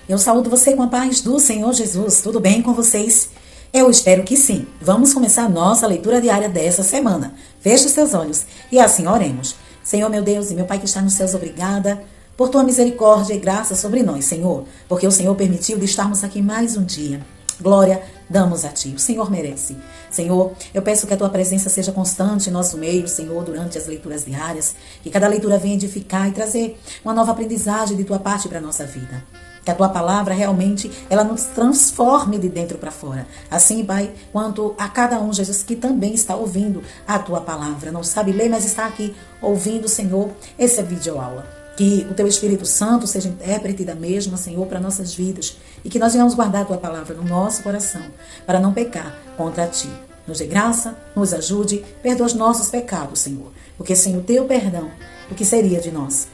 Eu saúdo você com a paz do Senhor Jesus. Tudo bem com vocês? Eu espero que sim. Vamos começar a nossa leitura diária dessa semana. Feche os seus olhos e assim oremos. Senhor, meu Deus e meu Pai que está nos céus, obrigada por tua misericórdia e graça sobre nós, Senhor, porque o Senhor permitiu de estarmos aqui mais um dia. Glória damos a Ti, o Senhor merece. Senhor, eu peço que a Tua presença seja constante em nosso meio, Senhor, durante as leituras diárias, que cada leitura venha edificar e trazer uma nova aprendizagem de Tua parte para a nossa vida. Que a Tua palavra realmente, ela nos transforme de dentro para fora. Assim, Pai, quanto a cada um, Jesus, que também está ouvindo a Tua palavra. Não sabe ler, mas está aqui ouvindo, Senhor, essa videoaula. Que o Teu Espírito Santo seja intérprete da mesma, Senhor, para nossas vidas. E que nós venhamos guardar a Tua palavra no nosso coração, para não pecar contra Ti. Nos dê graça, nos ajude, perdoa os nossos pecados, Senhor. Porque sem o Teu perdão, o que seria de nós?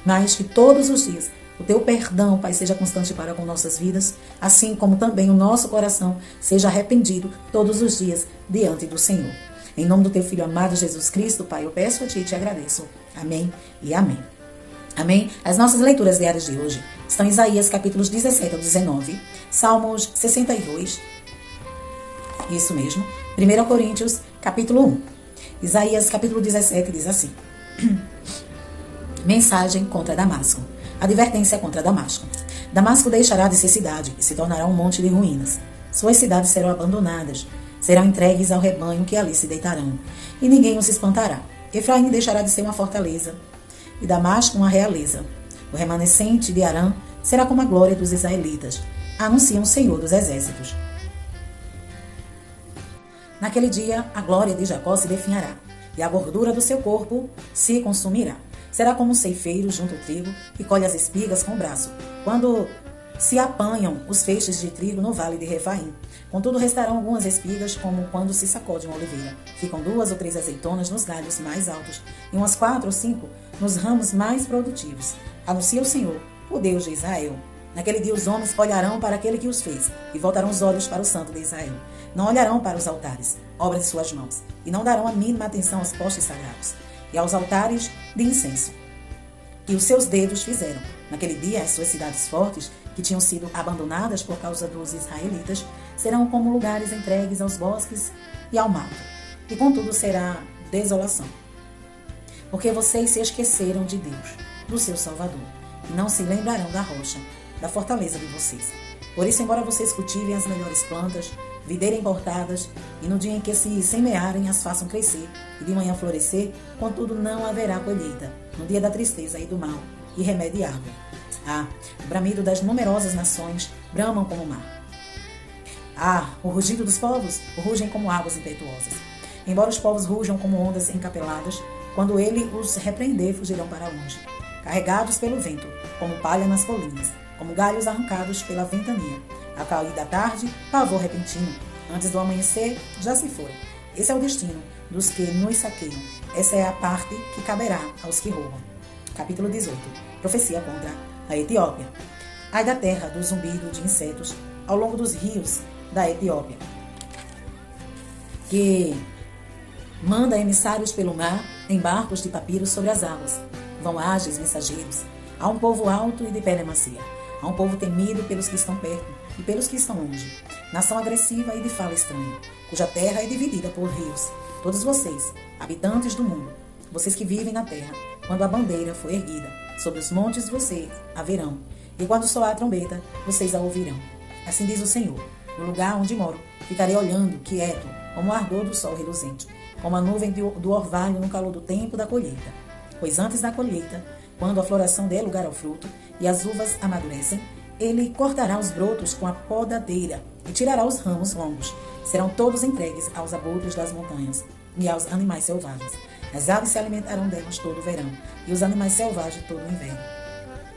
Mas que todos os dias o Teu perdão, Pai, seja constante para com nossas vidas, assim como também o nosso coração seja arrependido todos os dias diante do Senhor. Em nome do Teu Filho amado Jesus Cristo, Pai, eu peço a Ti e te agradeço. Amém e amém. Amém? As nossas leituras diárias de hoje estão em Isaías capítulos 17 ao 19, Salmos 62, isso mesmo, 1 Coríntios capítulo 1. Isaías capítulo 17 diz assim: Mensagem contra Damasco. Advertência contra Damasco. Damasco deixará de ser cidade e se tornará um monte de ruínas. Suas cidades serão abandonadas, serão entregues ao rebanho que ali se deitarão, e ninguém os espantará. Efraim deixará de ser uma fortaleza, e Damasco uma realeza. O remanescente de Arã será como a glória dos israelitas, anuncia o Senhor dos exércitos. Naquele dia, a glória de Jacó se definhará, e a gordura do seu corpo se consumirá. Será como um ceifeiro junto ao trigo e colhe as espigas com o braço, quando se apanham os feixes de trigo no vale de Refaim. Contudo, restarão algumas espigas, como quando se sacode uma oliveira. Ficam 2 ou 3 azeitonas nos galhos mais altos, e umas 4 ou 5 nos ramos mais produtivos. Anuncia o Senhor, o Deus de Israel. Naquele dia os homens olharão para aquele que os fez, e voltarão os olhos para o Santo de Israel. Não olharão para os altares, obra de suas mãos, e não darão a mínima atenção aos postes sagrados, e aos altares de incenso, que os seus dedos fizeram. Naquele dia, as suas cidades fortes, que tinham sido abandonadas por causa dos israelitas, serão como lugares entregues aos bosques e ao mato. E contudo será desolação. Porque vocês se esqueceram de Deus, do seu Salvador, e não se lembrarão da rocha, da fortaleza de vocês. Por isso, embora vocês cultivem as melhores plantas, videira importadas, e no dia em que se semearem as façam crescer, e de manhã florescer, contudo não haverá colheita, no dia da tristeza e do mal, irremediável. O bramido das numerosas nações bramam como o mar. O rugido dos povos rugem como águas impetuosas. Embora os povos rujam como ondas encapeladas, quando ele os repreender, fugirão para longe. Carregados pelo vento, como palha nas colinas, como galhos arrancados pela ventania. Ao cair da tarde, pavor repentino. Antes do amanhecer, já se foram. Esse é o destino dos que nos saqueiam. Essa é a parte que caberá aos que roubam. Capítulo 18. Profecia contra a Etiópia. Ai da terra do zumbido de insetos ao longo dos rios da Etiópia, que manda emissários pelo mar em barcos de papiro sobre as águas. Vão ágeis mensageiros. Há um povo alto e de pele macia. Há um povo temido pelos que estão perto e pelos que estão longe. Nação agressiva e de fala estranha, cuja terra é dividida por rios. Todos vocês, habitantes do mundo, vocês que vivem na terra, quando a bandeira for erguida, sobre os montes vocês a verão, e quando soar a trombeta, vocês a ouvirão. Assim diz o Senhor: no lugar onde moro, ficarei olhando, quieto, como o ardor do sol reluzente, como a nuvem do orvalho no calor do tempo da colheita. Pois antes da colheita, quando a floração der lugar ao fruto e as uvas amadurecem, ele cortará os brotos com a podadeira e tirará os ramos longos. Serão todos entregues aos abutres das montanhas e aos animais selvagens. As aves se alimentarão delas todo o verão e os animais selvagens todo o inverno.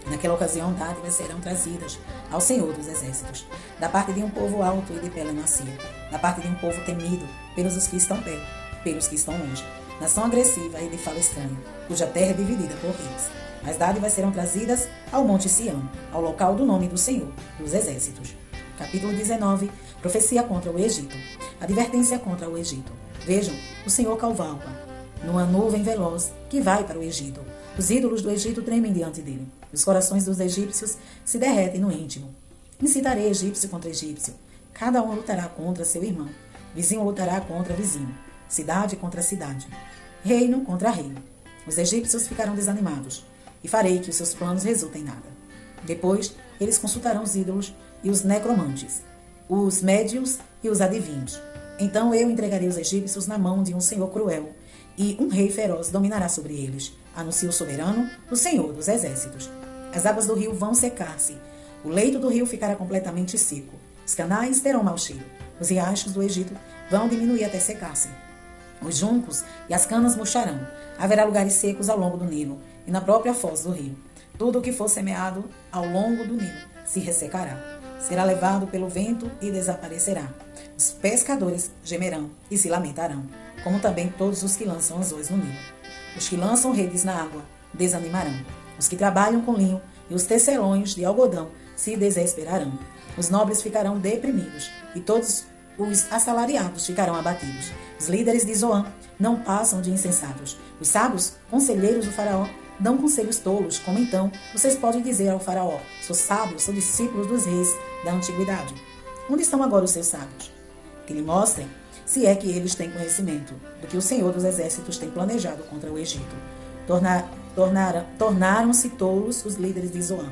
Naquela ocasião, dádivas serão trazidas ao Senhor dos exércitos, da parte de um povo alto e de pele macia, da parte de um povo temido pelos que estão perto, pelos que estão longe, nação agressiva e de fala estranha, cuja terra é dividida por rios. As dádivas serão trazidas ao Monte Sião, ao local do nome do Senhor dos exércitos. Capítulo 19. Profecia contra o Egito. Advertência contra o Egito. Vejam, o Senhor cavalga numa nuvem veloz que vai para o Egito. Os ídolos do Egito tremem diante dele. Os corações dos egípcios se derretem no íntimo. Incitarei egípcio contra egípcio. Cada um lutará contra seu irmão. Vizinho lutará contra vizinho. Cidade contra cidade. Reino contra reino. Os egípcios ficarão desanimados, e farei que os seus planos resultem em nada. Depois, eles consultarão os ídolos e os necromantes, os médiuns e os adivinhos. Então eu entregarei os egípcios na mão de um senhor cruel, e um rei feroz dominará sobre eles, anuncia o soberano, o Senhor dos exércitos. As águas do rio vão secar-se, o leito do rio ficará completamente seco, os canais terão mau cheiro, os riachos do Egito vão diminuir até secar-se. Os juncos e as canas murcharão, haverá lugares secos ao longo do Nilo e na própria foz do rio. Tudo o que for semeado ao longo do Nilo se ressecará, será levado pelo vento e desaparecerá. Os pescadores gemerão e se lamentarão, como também todos os que lançam anzóis no Nilo. Os que lançam redes na água desanimarão. Os que trabalham com linho e os tecelões de algodão se desesperarão. Os nobres ficarão deprimidos e todos os assalariados ficarão abatidos. Os líderes de Zoan não passam de insensatos. Os sábios, conselheiros do faraó, dão conselhos tolos. Como então vocês podem dizer ao faraó: sou sábio, sou discípulo dos reis da antiguidade? Onde estão agora os seus sábios? Que lhe mostrem, se é que eles têm conhecimento do que o Senhor dos exércitos tem planejado contra o Egito. Tornaram-se tolos os líderes de Zoan.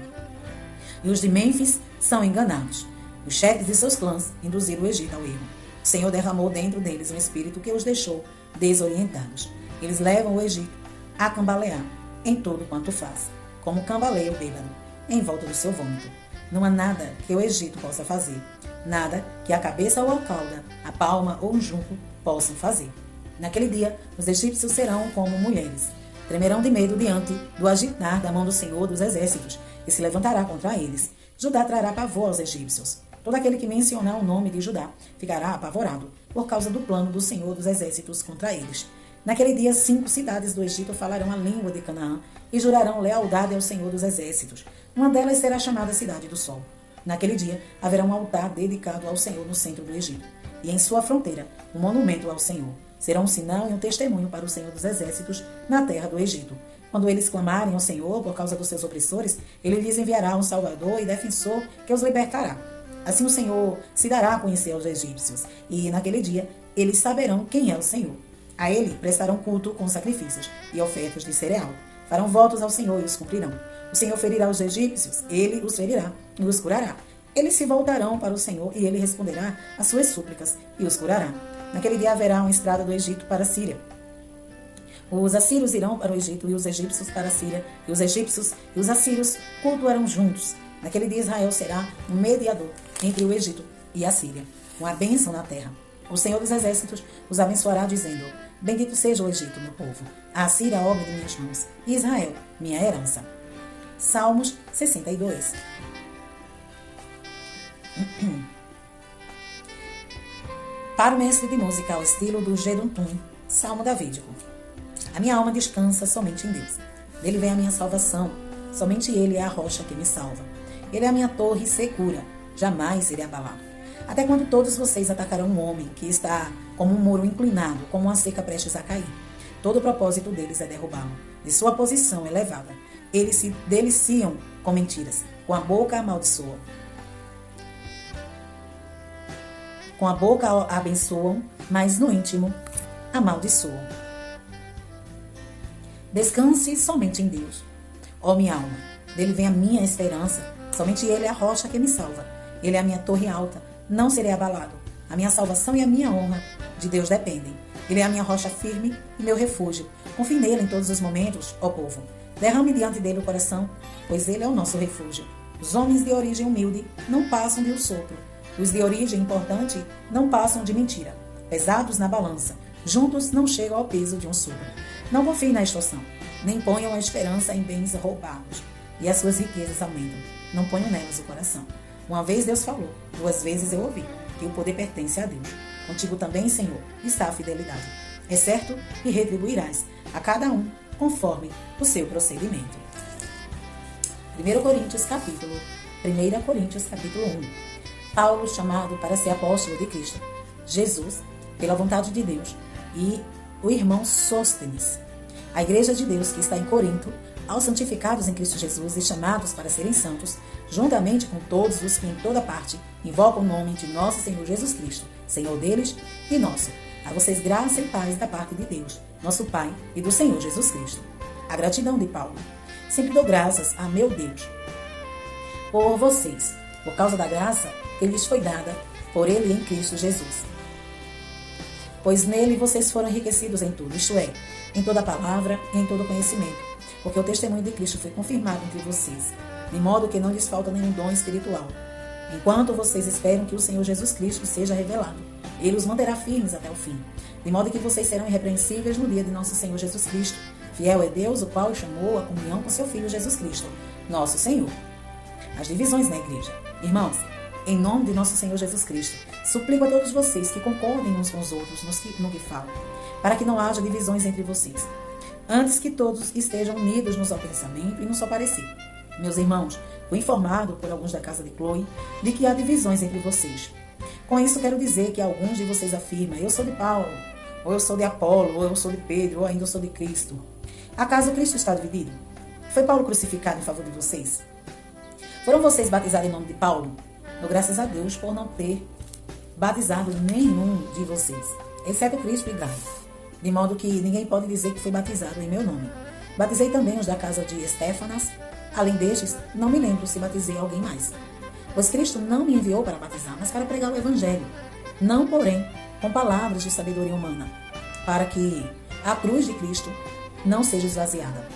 E os de Mênfis são enganados. Os chefes de seus clãs induziram o Egito ao erro. O Senhor derramou dentro deles um espírito que os deixou desorientados. Eles levam o Egito a cambalear em tudo quanto faz, como cambaleia o bêbado, em volta do seu vômito. Não há nada que o Egito possa fazer, nada que a cabeça ou a cauda, a palma ou um junco possam fazer. Naquele dia, os egípcios serão como mulheres. Tremerão de medo diante do agitar da mão do Senhor dos exércitos, e se levantará contra eles. Judá trará pavor aos egípcios. Todo aquele que mencionar o nome de Judá ficará apavorado por causa do plano do Senhor dos exércitos contra eles. Naquele dia, 5 cidades do Egito falarão a língua de Canaã e jurarão lealdade ao Senhor dos exércitos. Uma delas será chamada Cidade do Sol. Naquele dia, haverá um altar dedicado ao Senhor no centro do Egito, e em sua fronteira, um monumento ao Senhor. Será um sinal e um testemunho para o Senhor dos exércitos na terra do Egito. Quando eles clamarem ao Senhor por causa dos seus opressores, ele lhes enviará um salvador e defensor que os libertará. Assim o Senhor se dará a conhecer aos egípcios, e naquele dia eles saberão quem é o Senhor. A ele prestarão culto com sacrifícios e ofertas de cereal. Farão votos ao Senhor e os cumprirão. O Senhor ferirá os egípcios, ele os ferirá e os curará. Eles se voltarão para o Senhor e ele responderá às suas súplicas e os curará. Naquele dia haverá uma estrada do Egito para a Síria. Os assírios irão para o Egito e os egípcios para a Síria, e os egípcios e os assírios cultuarão juntos. Naquele dia Israel será um mediador entre o Egito e a Síria, uma bênção na terra. O Senhor dos exércitos os abençoará, dizendo: bendito seja o Egito, meu povo, a Síria, a obra de minhas mãos, e Israel, minha herança. Salmos 62. Para o mestre de música ao estilo do Geduntum, Salmo davídico. A minha alma descansa somente em Deus. Dele vem a minha salvação. Somente Ele é a rocha que me salva. Ele é a minha torre segura. Jamais serei abalado. Até quando todos vocês atacarão um homem que está como um muro inclinado, como uma cerca prestes a cair? Todo o propósito deles é derrubá-lo, de sua posição elevada. Eles se deliciam com mentiras. Com a boca amaldiçoam. Com a boca abençoam, mas no íntimo amaldiçoam. Descanse somente em Deus, ó minha alma. Dele vem a minha esperança. Somente Ele é a rocha que me salva. Ele é a minha torre alta. Não serei abalado. A minha salvação e a minha honra de Deus dependem. Ele é a minha rocha firme e meu refúgio. Confie nele em todos os momentos, ó povo. Derrame diante dele o coração, pois ele é o nosso refúgio. Os homens de origem humilde não passam de um sopro. Os de origem importante não passam de mentira. Pesados na balança, juntos não chegam ao peso de um sopro. Não confiem na extorsão, nem ponham a esperança em bens roubados. E as suas riquezas aumentam. Não ponham nelas o coração. Uma vez Deus falou, 2 vezes eu ouvi, que o poder pertence a Deus. Contigo também, Senhor, está a fidelidade. É certo que retribuirás a cada um conforme o seu procedimento. 1 Coríntios capítulo 1. Paulo, chamado para ser apóstolo de Cristo Jesus, pela vontade de Deus, e o irmão Sóstenes. A igreja de Deus que está em Corinto, aos santificados em Cristo Jesus e chamados para serem santos, juntamente com todos os que em toda parte invocam o nome de nosso Senhor Jesus Cristo, Senhor deles e nosso. A vocês graça e paz da parte de Deus, nosso Pai, e do Senhor Jesus Cristo. A gratidão de Paulo. Sempre dou graças a meu Deus por vocês, por causa da graça que lhes foi dada por Ele em Cristo Jesus. Pois nele vocês foram enriquecidos em tudo, isto é, em toda palavra e em todo conhecimento, porque o testemunho de Cristo foi confirmado entre vocês, de modo que não lhes falta nenhum dom espiritual. Enquanto vocês esperam que o Senhor Jesus Cristo seja revelado, Ele os manterá firmes até o fim, de modo que vocês serão irrepreensíveis no dia de nosso Senhor Jesus Cristo. Fiel é Deus, o qual chamou a comunhão com seu Filho Jesus Cristo, nosso Senhor. As divisões na igreja. Irmãos, em nome de nosso Senhor Jesus Cristo, suplico a todos vocês que concordem uns com os outros no que falam, para que não haja divisões entre vocês, antes que todos estejam unidos no seu pensamento e no seu parecer. Meus irmãos, fui informado por alguns da casa de Chloe de que há divisões entre vocês. Com isso quero dizer que alguns de vocês afirmam: eu sou de Paulo, ou eu sou de Apolo, ou eu sou de Pedro, ou ainda eu sou de Cristo. Acaso Cristo está dividido? Foi Paulo crucificado em favor de vocês? Foram vocês batizados em nome de Paulo? Dou graças a Deus por não ter batizado nenhum de vocês, exceto Cristo e Gaio, de modo que ninguém pode dizer que foi batizado em meu nome. Batizei também os da casa de Estéfanas. Além destes, não me lembro se batizei alguém mais. Pois Cristo não me enviou para batizar, mas para pregar o Evangelho, não, porém, com palavras de sabedoria humana, para que a cruz de Cristo não seja esvaziada.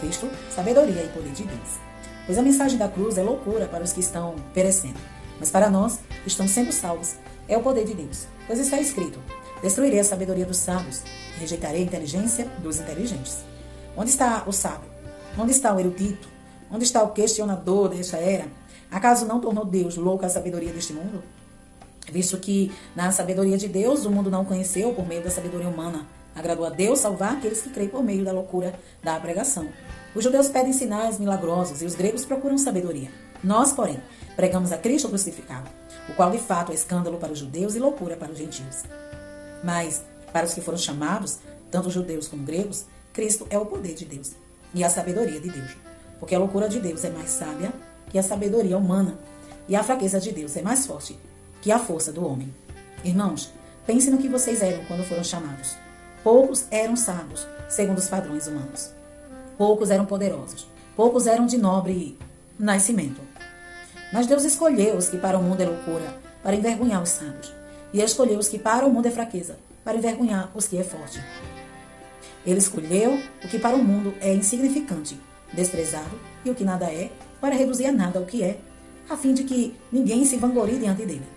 Cristo, sabedoria e poder de Deus. Pois a mensagem da cruz é loucura para os que estão perecendo, mas para nós, que estamos sendo salvos, é o poder de Deus. Pois está escrito: destruirei a sabedoria dos sábios e rejeitarei a inteligência dos inteligentes. Onde está o sábio? Onde está o erudito? Onde está o questionador desta era? Acaso não tornou Deus louca a sabedoria deste mundo? Visto que na sabedoria de Deus o mundo não conheceu por meio da sabedoria humana, agradou a Deus salvar aqueles que creem por meio da loucura da pregação. Os judeus pedem sinais milagrosos e os gregos procuram sabedoria. Nós, porém, pregamos a Cristo crucificado, o qual de fato é escândalo para os judeus e loucura para os gentios. Mas, para os que foram chamados, tanto judeus como gregos, Cristo é o poder de Deus e a sabedoria de Deus. Porque a loucura de Deus é mais sábia que a sabedoria humana, e a fraqueza de Deus é mais forte que a força do homem. Irmãos, pensem no que vocês eram quando foram chamados. Poucos eram sábios, segundo os padrões humanos. Poucos eram poderosos. Poucos eram de nobre nascimento. Mas Deus escolheu os que para o mundo é loucura, para envergonhar os sábios. E escolheu os que para o mundo é fraqueza, para envergonhar os que é forte. Ele escolheu o que para o mundo é insignificante, desprezado, e o que nada é, para reduzir a nada o que é, a fim de que ninguém se vanglorie diante dele.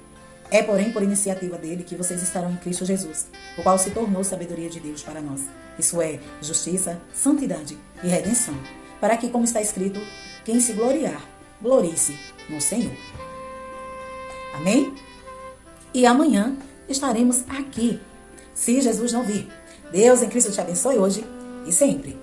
É, porém, por iniciativa dele que vocês estarão em Cristo Jesus, o qual se tornou sabedoria de Deus para nós. Isso é, justiça, santidade e redenção, para que, como está escrito, quem se gloriar, glorie-se no Senhor. Amém? E amanhã estaremos aqui, se Jesus não vir. Deus em Cristo te abençoe hoje e sempre.